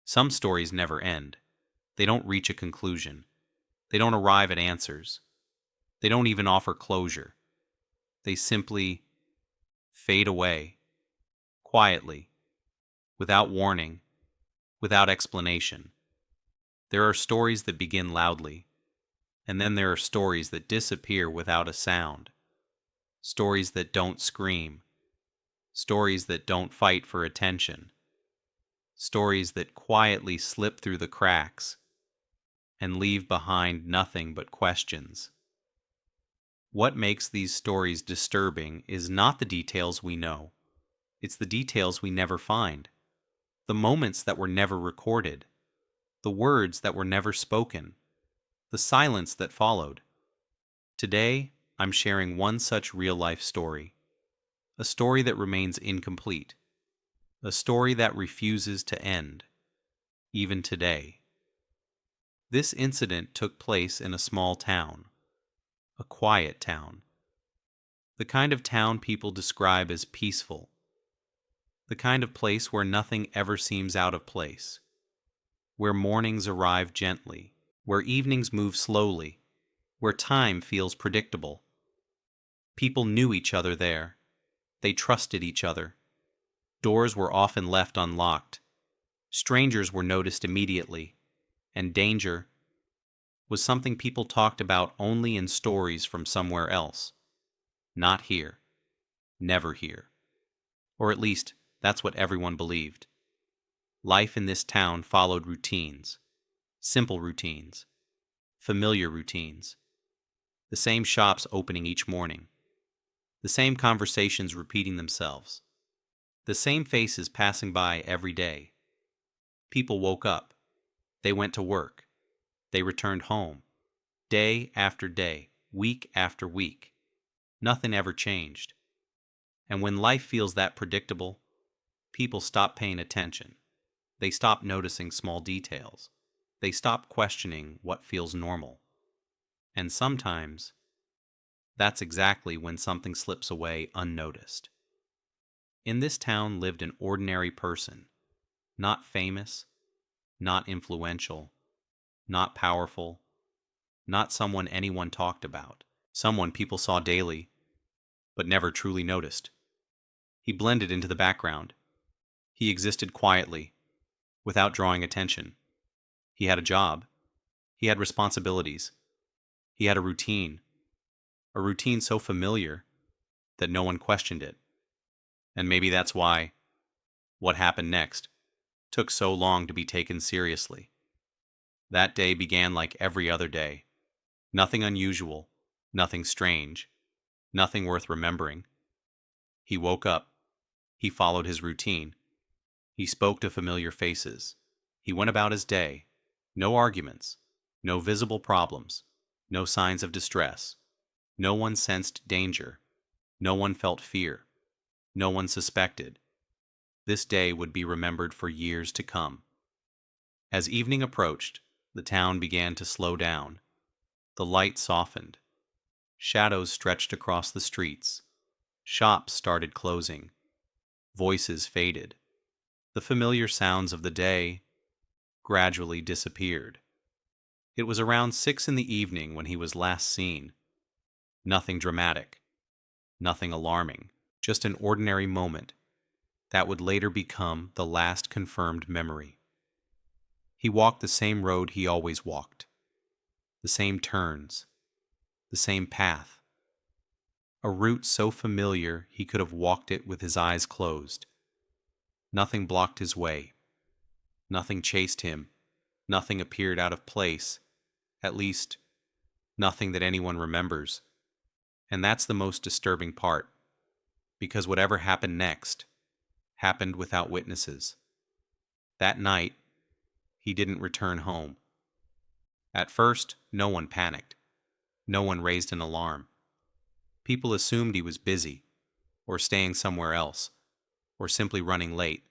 Some stories never end. They don't reach a conclusion. They don't arrive at answers. They don't even offer closure. They simply fade away, quietly, without warning, without explanation. There are stories that begin loudly, and then there are stories that disappear without a sound. Stories that don't scream. Stories that don't fight for attention. Stories that quietly slip through the cracks and leave behind nothing but questions. What makes these stories disturbing is not the details we know. It's the details we never find. The moments that were never recorded. The words that were never spoken. The silence that followed. Today, I'm sharing one such real-life story. A story that remains incomplete. A story that refuses to end, even today. This incident took place in a small town. A quiet town. The kind of town people describe as peaceful. The kind of place where nothing ever seems out of place. Where mornings arrive gently. Where evenings move slowly. Where time feels predictable. People knew each other there. They trusted each other. Doors were often left unlocked. Strangers were noticed immediately. And danger was something people talked about only in stories from somewhere else. Not here. Never here. Or at least, that's what everyone believed. Life in this town followed routines. Simple routines. Familiar routines. The same shops opening each morning. The same conversations repeating themselves. The same faces passing by every day. People woke up. They went to work. They returned home. Day after day, week after week. Nothing ever changed. And when life feels that predictable, people stop paying attention. They stop noticing small details. They stop questioning what feels normal. And sometimes, that's exactly when something slips away unnoticed. In this town lived an ordinary person, not famous, not influential, not powerful, not someone anyone talked about, someone people saw daily, but never truly noticed. He blended into the background. He existed quietly, without drawing attention. He had a job. He had responsibilities. He had a routine so familiar that no one questioned it. And maybe that's why what happened next took so long to be taken seriously. That day began like every other day. Nothing unusual, nothing strange, nothing worth remembering. He woke up. He followed his routine. He spoke to familiar faces. He went about his day. No arguments, no visible problems, no signs of distress. No one sensed danger. No one felt fear. No one suspected. This day would be remembered for years to come. As evening approached, the town began to slow down. The light softened. Shadows stretched across the streets. Shops started closing. Voices faded. The familiar sounds of the day gradually disappeared. It was around 6 in the evening when he was last seen. Nothing dramatic. Nothing alarming. Just an ordinary moment that would later become the last confirmed memory. He walked the same road he always walked. The same turns. The same path. A route so familiar he could have walked it with his eyes closed. Nothing blocked his way. Nothing chased him. Nothing appeared out of place. At least, nothing that anyone remembers. And that's the most disturbing part, because whatever happened next happened without witnesses. That night, he didn't return home. At first, no one panicked. No one raised an alarm. People assumed he was busy, or staying somewhere else, or simply running late.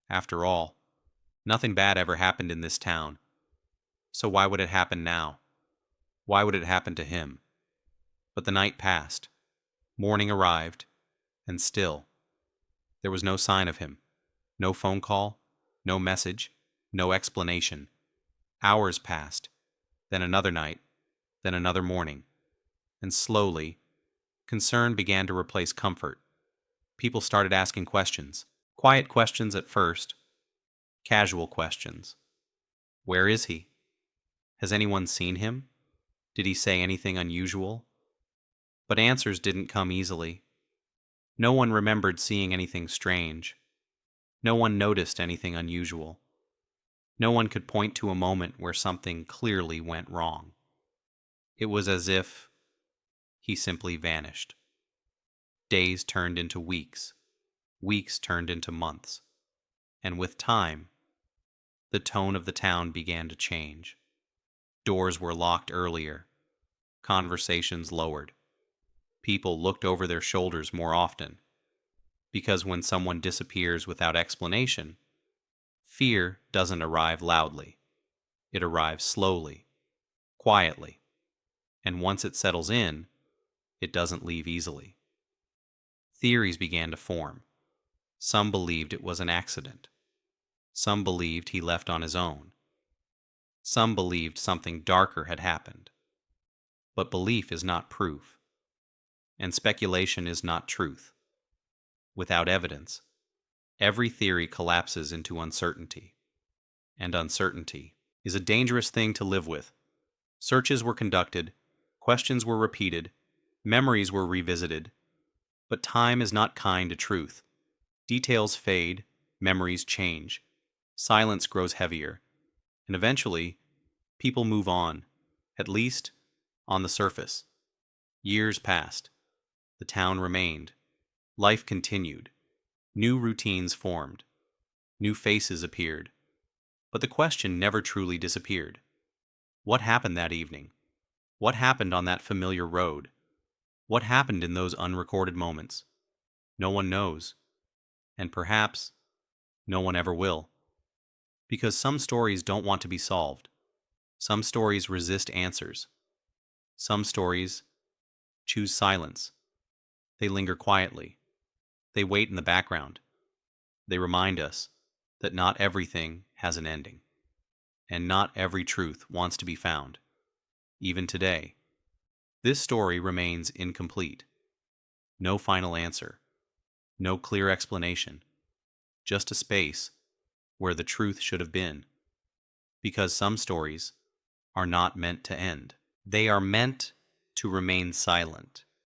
After all, nothing bad ever happened in this town. So why would it happen now? Why would it happen to him? But the night passed. Morning arrived, and still, there was no sign of him. No phone call, no message, No explanation. Hours passed, then another night, then another morning, and slowly, concern began to replace comfort. People started asking questions. Quiet questions at first, casual questions. Where is he? Has anyone seen him? Did he say anything unusual? But answers didn't come easily. No one remembered seeing anything strange. No one noticed anything unusual. No one could point to a moment where something clearly went wrong. It was as if he simply vanished. Days turned into weeks. Weeks turned into months. And with time, the tone of the town began to change. Doors were locked earlier. Conversations lowered. People looked over their shoulders more often. Because when someone disappears without explanation, fear doesn't arrive loudly. It arrives slowly, quietly, and once it settles in, it doesn't leave easily. Theories began to form. Some believed it was an accident. Some believed he left on his own. Some believed something darker had happened. But belief is not proof, and speculation is not truth. Without evidence, every theory collapses into uncertainty, and uncertainty is a dangerous thing to live with. Searches were conducted, questions were repeated, memories were revisited, but time is not kind to truth. Details fade, memories change, silence grows heavier, and eventually, people move on, at least on the surface. Years passed. The town remained. Life continued. New routines formed. New faces appeared. But the question never truly disappeared. What happened that evening? What happened on that familiar road? What happened in those unrecorded moments? No one knows. And perhaps no one ever will. Because some stories don't want to be solved. Some stories resist answers. Some stories choose silence. They linger quietly. They wait in the background. They remind us that not everything has an ending, and not every truth wants to be found. Even today, this story remains incomplete. No final answer, no clear explanation, just a space where the truth should have been. Because some stories are not meant to end. They are meant to remain silent.